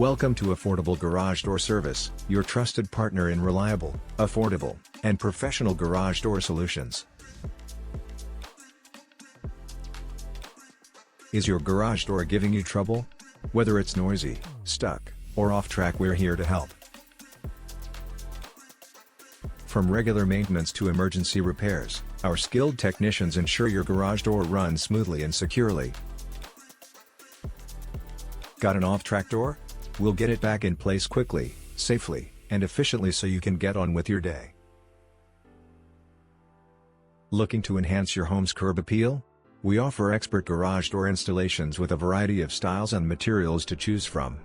Welcome to Affordable Garage Door Service, your trusted partner in reliable, affordable, and professional garage door solutions. Is your garage door giving you trouble? Whether it's noisy, stuck, or off track, we're here to help. From regular maintenance to emergency repairs, our skilled technicians ensure your garage door runs smoothly and securely. Got an off-track door? We'll get it back in place quickly, safely, and efficiently so you can get on with your day. Looking to enhance your home's curb appeal? We offer expert garage door installations with a variety of styles and materials to choose from.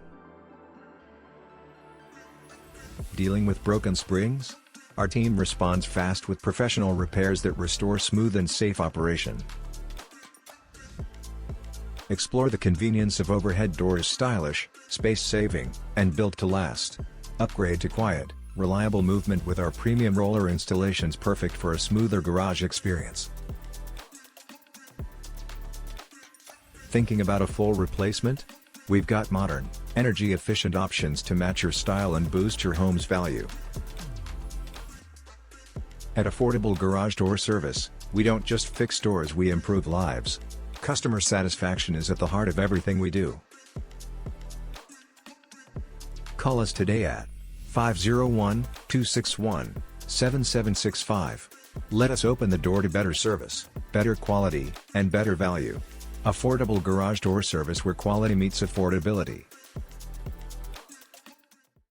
Dealing with broken springs? Our team responds fast with professional repairs that restore smooth and safe operation. Explore the convenience of overhead doors, stylish, space-saving, and built to last. Upgrade to quiet, reliable movement with our premium roller installations, perfect for a smoother garage experience. Thinking about a full replacement? We've got modern, energy-efficient options to match your style and boost your home's value. At Affordable Garage Door Service, we don't just fix doors, we improve lives. Customer satisfaction is at the heart of everything we do. Call us today at 501-261-7765. Let us open the door to better service, better quality, and better value. Affordable Garage Door Service, where quality meets affordability.